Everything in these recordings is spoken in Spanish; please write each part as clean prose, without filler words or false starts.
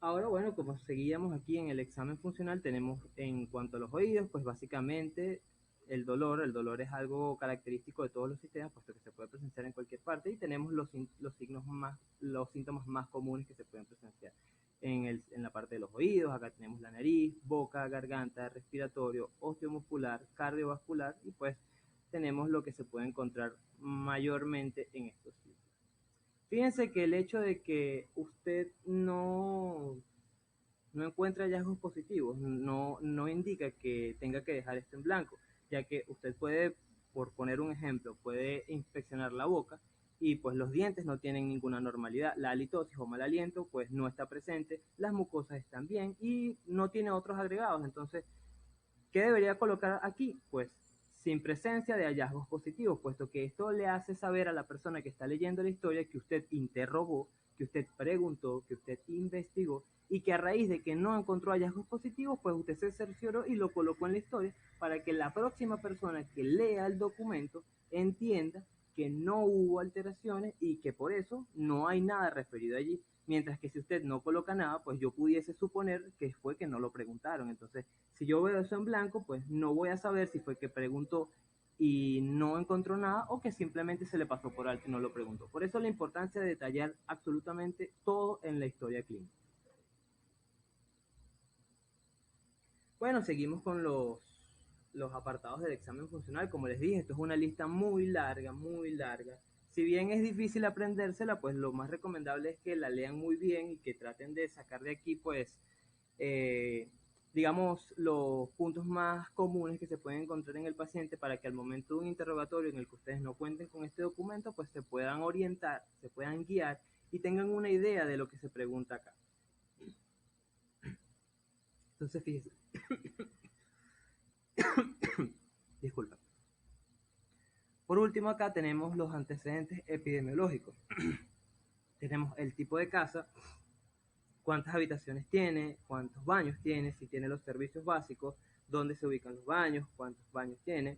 Ahora, bueno, como seguíamos aquí en el examen funcional, tenemos en cuanto a los oídos, pues básicamente el dolor es algo característico de todos los sistemas, puesto que se puede presenciar en cualquier parte, y tenemos los signos más, los síntomas más comunes que se pueden presenciar en la parte de los oídos. Acá tenemos la nariz, boca, garganta, respiratorio, osteomuscular, cardiovascular, y pues tenemos lo que se puede encontrar mayormente en estos sitios. Fíjense que el hecho de que usted no encuentra hallazgos positivos no indica que tenga que dejar esto en blanco, ya que usted puede, por poner un ejemplo, puede inspeccionar la boca y pues los dientes no tienen ninguna normalidad, la halitosis o mal aliento pues no está presente, las mucosas están bien y no tiene otros agregados. Entonces, ¿qué debería colocar aquí? Pues sin presencia de hallazgos positivos, puesto que esto le hace saber a la persona que está leyendo la historia que usted interrogó, que usted preguntó, que usted investigó y que a raíz de que no encontró hallazgos positivos, pues usted se cercioró y lo colocó en la historia para que la próxima persona que lea el documento entienda que no hubo alteraciones y que por eso no hay nada referido allí. Mientras que si usted no coloca nada, pues yo pudiese suponer que fue que no lo preguntaron. Entonces, si yo veo eso en blanco, pues no voy a saber si fue que preguntó y no encontró nada o que simplemente se le pasó por alto y no lo preguntó. Por eso la importancia de detallar absolutamente todo en la historia clínica. Bueno, seguimos con los apartados del examen funcional. Como les dije, esto es una lista muy larga, muy larga. Si bien es difícil aprendérsela, pues lo más recomendable es que la lean muy bien y que traten de sacar de aquí, pues, eh, digamos, los puntos más comunes que se pueden encontrar en el paciente para que al momento de un interrogatorio en el que ustedes no cuenten con este documento, pues se puedan orientar, se puedan guiar y tengan una idea de lo que se pregunta acá. Entonces, fíjense, disculpa. Por último, acá tenemos los antecedentes epidemiológicos. Tenemos el tipo de casa, cuántas habitaciones tiene, cuántos baños tiene, si tiene los servicios básicos, dónde se ubican los baños, cuántos baños tiene,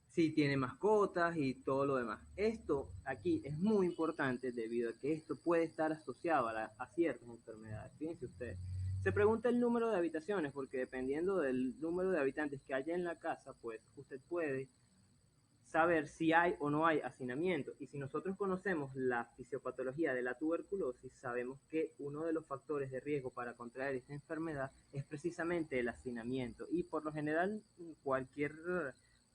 si tiene mascotas y todo lo demás. Esto aquí es muy importante debido a que esto puede estar asociado a ciertas enfermedades. Fíjense ustedes. Se pregunta el número de habitaciones porque dependiendo del número de habitantes que haya en la casa, pues usted puede saber si hay o no hay hacinamiento. Y si nosotros conocemos la fisiopatología de la tuberculosis, sabemos que uno de los factores de riesgo para contraer esta enfermedad es precisamente el hacinamiento. Y por lo general, cualquier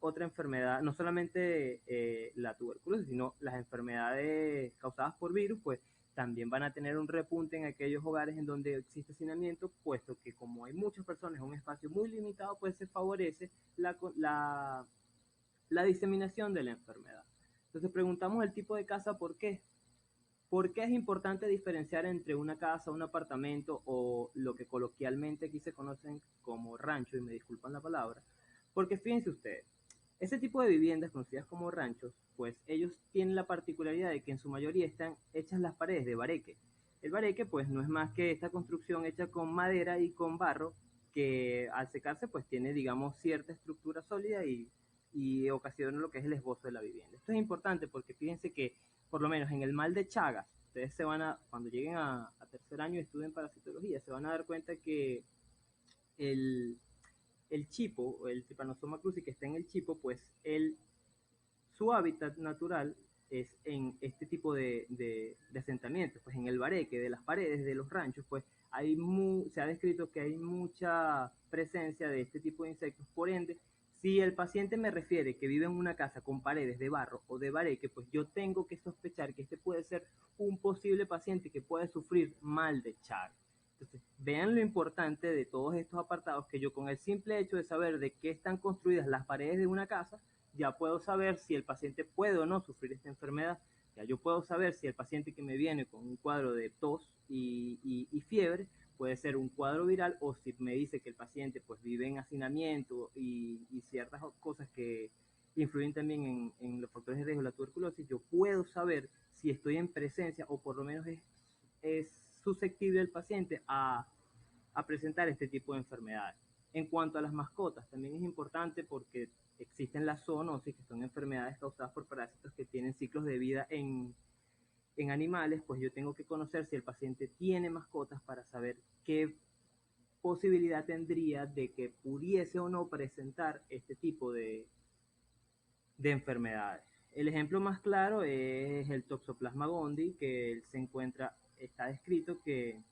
otra enfermedad, no solamente la tuberculosis, sino las enfermedades causadas por virus, pues también van a tener un repunte en aquellos hogares en donde existe hacinamiento, puesto que como hay muchas personas en un espacio muy limitado, pues se favorece la diseminación de la enfermedad. Entonces preguntamos el tipo de casa, ¿por qué? ¿Por qué es importante diferenciar entre una casa, un apartamento o lo que coloquialmente aquí se conocen como rancho, y me disculpan la palabra? Porque fíjense ustedes, ese tipo de viviendas conocidas como ranchos, pues ellos tienen la particularidad de que en su mayoría están hechas las paredes de bareque. El bareque pues no es más que esta construcción hecha con madera y con barro que al secarse pues tiene digamos cierta estructura sólida y ocasiona lo que es el esbozo de la vivienda. Esto es importante porque fíjense que por lo menos en el mal de Chagas, ustedes se van a, cuando lleguen a tercer año y estudien parasitología, se van a dar cuenta que el, el chipo, el Trypanosoma cruzi que está en el chipo, pues su hábitat natural es en este tipo de asentamientos, pues en el bareque de las paredes de los ranchos, pues se ha descrito que hay mucha presencia de este tipo de insectos, por ende, si el paciente me refiere que vive en una casa con paredes de barro o de bareque, pues yo tengo que sospechar que este puede ser un posible paciente que puede sufrir mal de Chagas. Entonces, vean lo importante de todos estos apartados que yo con el simple hecho de saber de qué están construidas las paredes de una casa, ya puedo saber si el paciente puede o no sufrir esta enfermedad. Ya yo puedo saber si el paciente que me viene con un cuadro de tos y fiebre puede ser un cuadro viral o si me dice que el paciente pues vive en hacinamiento y ciertas cosas que influyen también en los factores de riesgo de la tuberculosis, yo puedo saber si estoy en presencia o por lo menos es susceptible el paciente a presentar este tipo de enfermedades. En cuanto a las mascotas, también es importante porque existen las zoonosis, que son enfermedades causadas por parásitos que tienen ciclos de vida en animales, pues yo tengo que conocer si el paciente tiene mascotas para saber qué posibilidad tendría de que pudiese o no presentar este tipo de enfermedades. El ejemplo más claro es el Toxoplasma gondii, que se encuentra, está descrito que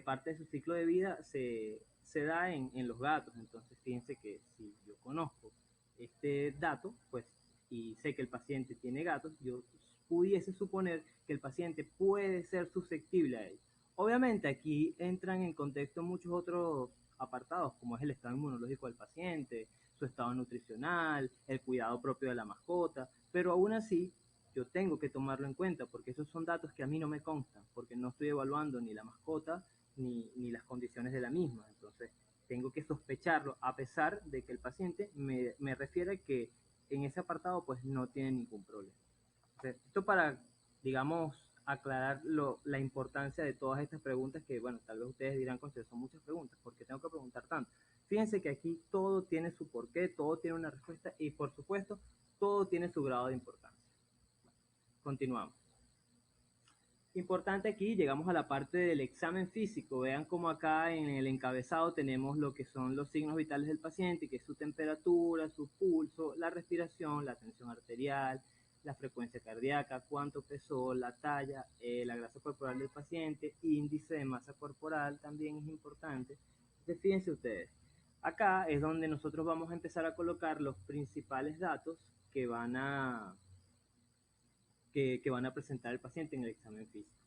parte de su ciclo de vida se da en los gatos. Entonces, fíjense que si yo conozco este dato, pues, y sé que el paciente tiene gatos, yo pudiese suponer que el paciente puede ser susceptible a ello. Obviamente, aquí entran en contexto muchos otros apartados, como es el estado inmunológico del paciente, su estado nutricional, el cuidado propio de la mascota, pero aún así yo tengo que tomarlo en cuenta porque esos son datos que a mí no me constan, porque no estoy evaluando ni la mascota ni las condiciones de la misma. Entonces, tengo que sospecharlo a pesar de que el paciente me refiere que en ese apartado pues no tiene ningún problema. Entonces, esto para, digamos, aclarar la importancia de todas estas preguntas que, bueno, tal vez ustedes dirán, que son muchas preguntas, ¿por qué tengo que preguntar tanto? Fíjense que aquí todo tiene su porqué, todo tiene una respuesta y, por supuesto, todo tiene su grado de importancia. Continuamos. Importante aquí, llegamos a la parte del examen físico. Vean como acá en el encabezado tenemos lo que son los signos vitales del paciente, que es su temperatura, su pulso, la respiración, la tensión arterial, la frecuencia cardíaca, cuánto pesó, la talla, la grasa corporal del paciente, índice de masa corporal también es importante. Entonces, fíjense ustedes, acá es donde nosotros vamos a empezar a colocar los principales datos que van que van a presentar el paciente en el examen físico.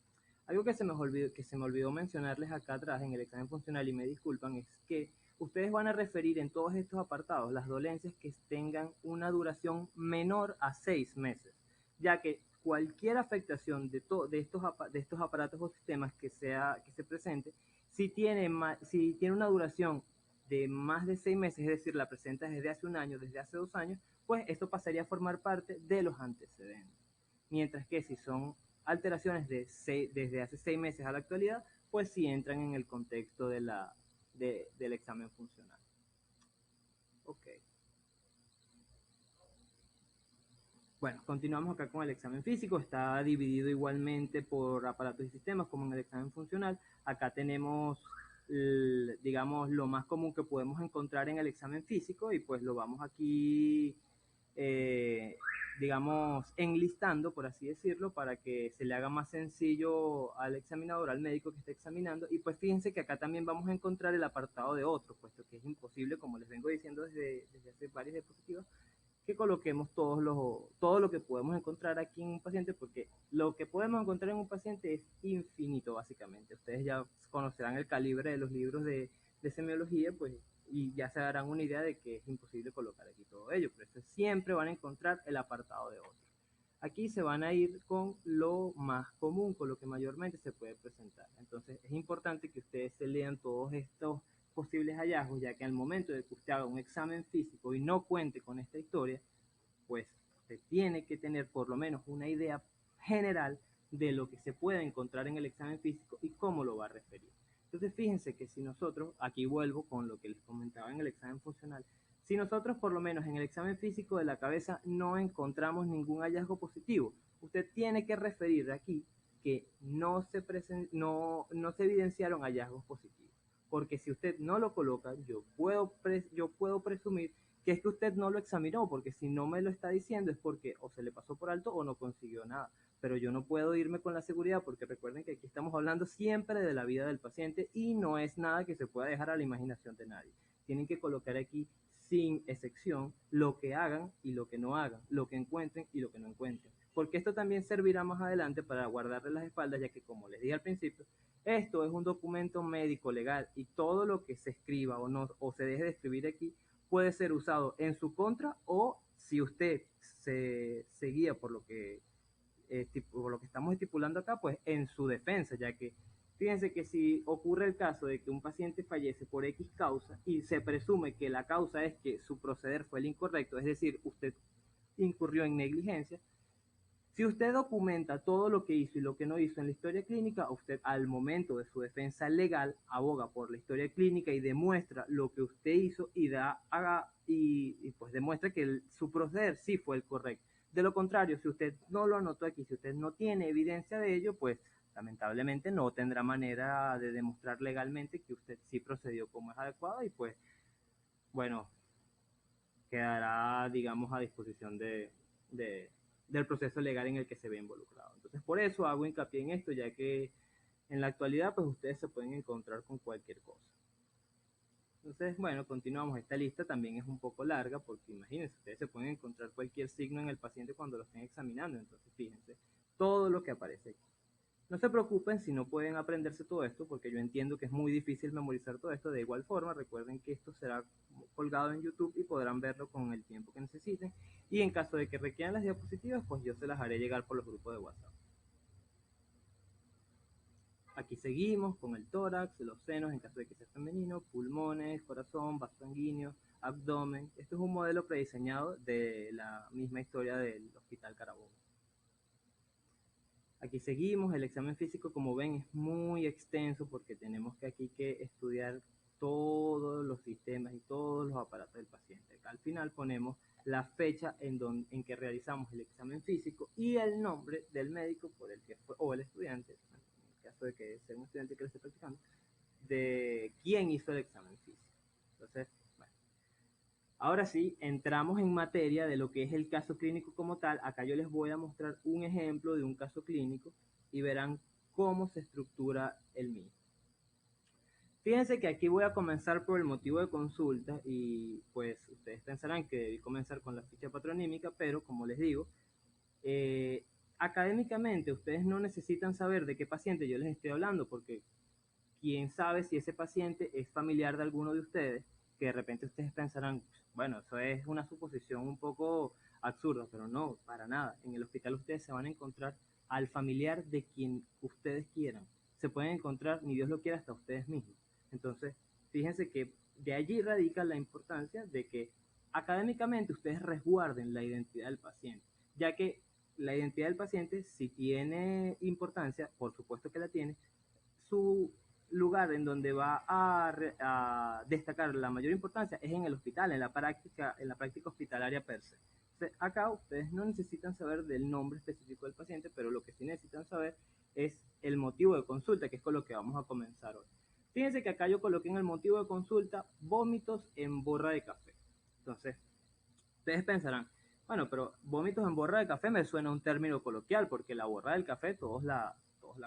Algo que se me olvidó mencionarles acá atrás en el examen funcional, y me disculpan, es que ustedes van a referir en todos estos apartados las dolencias que tengan una duración menor a 6 meses, ya que cualquier afectación de estos aparatos o sistemas que se presente, si tiene una duración de más de 6 meses, es decir, la presenta desde hace un año, desde hace 2 años, pues esto pasaría a formar parte de los antecedentes. Mientras que si son alteraciones desde hace 6 meses a la actualidad, pues sí entran en el contexto del examen funcional. Ok. Bueno, continuamos acá con el examen físico. Está dividido igualmente por aparatos y sistemas, como en el examen funcional. Acá tenemos, digamos, lo más común que podemos encontrar en el examen físico y pues lo vamos aquí eh, digamos, enlistando, por así decirlo, para que se le haga más sencillo al examinador, al médico que está examinando. Y pues fíjense que acá también vamos a encontrar el apartado de otros, puesto que es imposible, como les vengo diciendo desde hace varias diapositivas, que coloquemos todo lo que podemos encontrar aquí en un paciente, porque lo que podemos encontrar en un paciente es infinito, básicamente. Ustedes ya conocerán el calibre de los libros de semiología, pues, y ya se darán una idea de que es imposible colocar aquí todo ello. Por eso siempre van a encontrar el apartado de otro. Aquí se van a ir con lo más común, con lo que mayormente se puede presentar. Entonces es importante que ustedes se lean todos estos posibles hallazgos, ya que al momento de que usted haga un examen físico y no cuente con esta historia, pues usted tiene que tener por lo menos una idea general de lo que se puede encontrar en el examen físico y cómo lo va a referir. Entonces fíjense que si nosotros, aquí vuelvo con lo que les comentaba en el examen funcional, si nosotros por lo menos en el examen físico de la cabeza no encontramos ningún hallazgo positivo, usted tiene que referir aquí que no se evidenciaron hallazgos positivos. Porque si usted no lo coloca, yo puedo presumir que es que usted no lo examinó, porque si no me lo está diciendo es porque o se le pasó por alto o no consiguió nada. Pero yo no puedo irme con la seguridad, porque recuerden que aquí estamos hablando siempre de la vida del paciente y no es nada que se pueda dejar a la imaginación de nadie. Tienen que colocar aquí sin excepción lo que hagan y lo que no hagan, lo que encuentren y lo que no encuentren. Porque esto también servirá más adelante para guardarle las espaldas, ya que como les dije al principio, esto es un documento médico legal y todo lo que se escriba o se deje de escribir aquí puede ser usado en su contra, o si usted se guía por lo que estamos estipulando acá, pues en su defensa, ya que fíjense que si ocurre el caso de que un paciente fallece por X causa y se presume que la causa es que su proceder fue el incorrecto, es decir, usted incurrió en negligencia, si usted documenta todo lo que hizo y lo que no hizo en la historia clínica, usted al momento de su defensa legal aboga por la historia clínica y demuestra lo que usted hizo y pues demuestra que su proceder sí fue el correcto. De lo contrario, si usted no lo anotó aquí, si usted no tiene evidencia de ello, pues lamentablemente no tendrá manera de demostrar legalmente que usted sí procedió como es adecuado y pues, bueno, quedará, digamos, a disposición del proceso legal en el que se ve involucrado. Entonces, por eso hago hincapié en esto, ya que en la actualidad, pues ustedes se pueden encontrar con cualquier cosa. Entonces, bueno, continuamos. Esta lista también es un poco larga porque imagínense, ustedes se pueden encontrar cualquier signo en el paciente cuando lo estén examinando. Entonces, fíjense todo lo que aparece aquí. No se preocupen si no pueden aprenderse todo esto, porque yo entiendo que es muy difícil memorizar todo esto. De igual forma, recuerden que esto será colgado en YouTube y podrán verlo con el tiempo que necesiten. Y en caso de que requieran las diapositivas, pues yo se las haré llegar por los grupos de WhatsApp. Aquí seguimos con el tórax, los senos en caso de que sea femenino, pulmones, corazón, vaso sanguíneo, abdomen. Esto es un modelo prediseñado de la misma historia del Hospital Carabobo. Aquí seguimos, el examen físico como ven es muy extenso porque tenemos que aquí que estudiar todos los sistemas y todos los aparatos del paciente. Acá al final ponemos la fecha en que realizamos el examen físico y el nombre del médico por el que fue, o el estudiante, en el caso de que sea un estudiante que lo esté practicando, de quién hizo el examen físico. Entonces, bueno, ahora sí, entramos en materia de lo que es el caso clínico como tal. Acá yo les voy a mostrar un ejemplo de un caso clínico y verán cómo se estructura el mismo. Fíjense que aquí voy a comenzar por el motivo de consulta y pues ustedes pensarán que debí comenzar con la ficha patronímica, pero como les digo, académicamente ustedes no necesitan saber de qué paciente yo les estoy hablando porque quién sabe si ese paciente es familiar de alguno de ustedes, que de repente ustedes pensarán, bueno, eso es una suposición un poco absurda, pero no, para nada. En el hospital ustedes se van a encontrar al familiar de quien ustedes quieran. Se pueden encontrar, ni Dios lo quiera, hasta ustedes mismos. Entonces, fíjense que de allí radica la importancia de que académicamente ustedes resguarden la identidad del paciente, ya que la identidad del paciente, si tiene importancia, por supuesto que la tiene, su lugar en donde va a destacar la mayor importancia es en el hospital, en la práctica hospitalaria per se. Entonces, acá ustedes no necesitan saber del nombre específico del paciente, pero lo que sí necesitan saber es el motivo de consulta, que es con lo que vamos a comenzar hoy. Fíjense que acá yo coloqué en el motivo de consulta vómitos en borra de café. Entonces, ustedes pensarán, bueno, pero vómitos en borra de café me suena un término coloquial, porque la borra del café todos la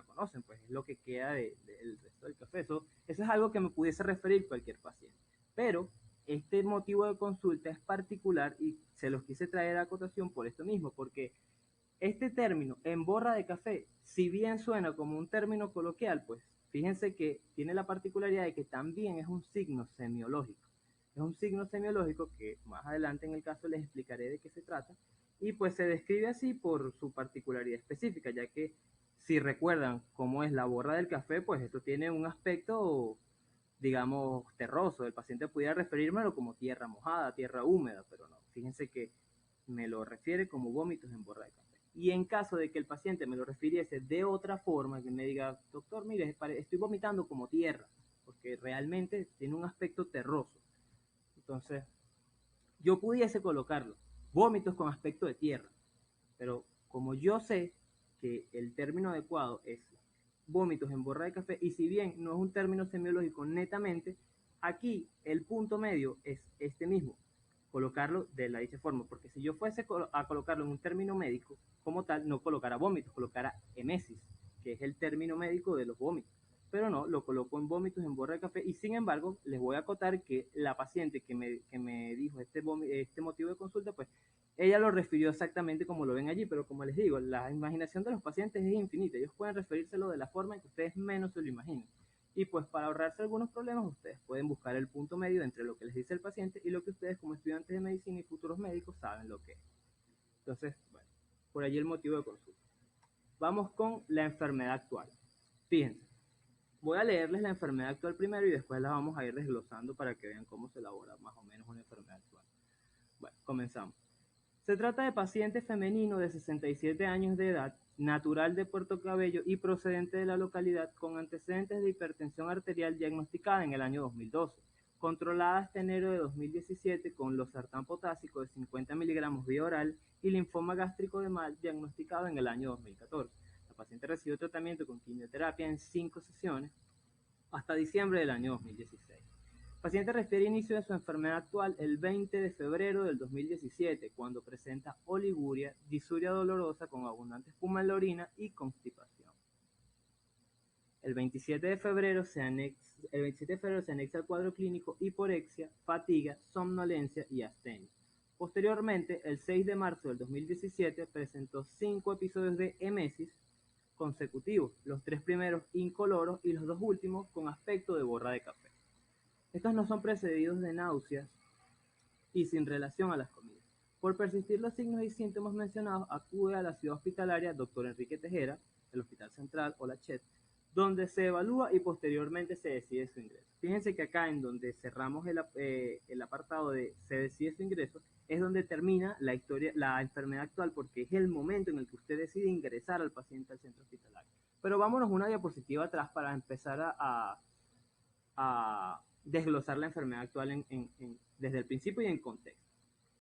conocen, pues es lo que queda del resto del café. Eso es algo que me pudiese referir cualquier paciente. Pero este motivo de consulta es particular y se los quise traer a acotación por esto mismo, porque este término en borra de café, si bien suena como un término coloquial, pues fíjense que tiene la particularidad de que también es un signo semiológico. Es un signo semiológico que más adelante en el caso les explicaré de qué se trata y pues se describe así por su particularidad específica, ya que si recuerdan cómo es la borra del café, pues esto tiene un aspecto, digamos, terroso. El paciente pudiera referírmelo como tierra mojada, tierra húmeda, pero no. Fíjense que me lo refiere como vómitos en borra de café. Y en caso de que el paciente me lo refiriese de otra forma, que me diga, doctor, mire, estoy vomitando como tierra, porque realmente tiene un aspecto terroso. Entonces, yo pudiese colocarlo, vómitos con aspecto de tierra, pero como yo sé que el término adecuado es vómitos en borra de café, y si bien no es un término semiológico netamente, aquí el punto medio es este mismo, colocarlo de la dicha forma, porque si yo fuese a colocarlo en un término médico como tal, no colocara vómitos, colocara emesis, que es el término médico de los vómitos. Pero no, lo coloco en vómitos en borra de café y sin embargo les voy a acotar que la paciente que me dijo este motivo de consulta, pues ella lo refirió exactamente como lo ven allí, pero como les digo, la imaginación de los pacientes es infinita, ellos pueden referírselo de la forma en que ustedes menos se lo imaginen. Y pues para ahorrarse algunos problemas, ustedes pueden buscar el punto medio entre lo que les dice el paciente y lo que ustedes como estudiantes de medicina y futuros médicos saben lo que es. Entonces, bueno, por allí el motivo de consulta. Vamos con la enfermedad actual. Fíjense, voy a leerles la enfermedad actual primero y después la vamos a ir desglosando para que vean cómo se elabora más o menos una enfermedad actual. Bueno, comenzamos. Se trata de paciente femenino de 67 años de edad, natural de Puerto Cabello y procedente de la localidad con antecedentes de hipertensión arterial diagnosticada en el año 2012, controlada este enero de 2017 con losartán potásico de 50 miligramos vía oral y linfoma gástrico de mal diagnosticado en el año 2014. La paciente recibió tratamiento con quimioterapia en 5 sesiones hasta diciembre del año 2016. El paciente refiere inicio de su enfermedad actual el 20 de febrero del 2017, cuando presenta oliguria, disuria dolorosa con abundante espuma en la orina y constipación. El 27 de febrero se anexa el cuadro clínico hiporexia, fatiga, somnolencia y astenia. Posteriormente, el 6 de marzo del 2017, presentó 5 episodios de emesis consecutivos, los 3 primeros incoloros y los 2 últimos con aspecto de borra de café. Estos no son precedidos de náuseas y sin relación a las comidas. Por persistir los signos y síntomas mencionados, acude a la ciudad hospitalaria Dr. Enrique Tejera, el Hospital Central o la CHET, donde se evalúa y posteriormente se decide su ingreso. Fíjense que acá en donde cerramos el apartado de se decide su ingreso, es donde termina la historia, la enfermedad actual, porque es el momento en el que usted decide ingresar al paciente al centro hospitalario. Pero vámonos una diapositiva atrás para empezar a desglosar la enfermedad actual desde el principio y en contexto.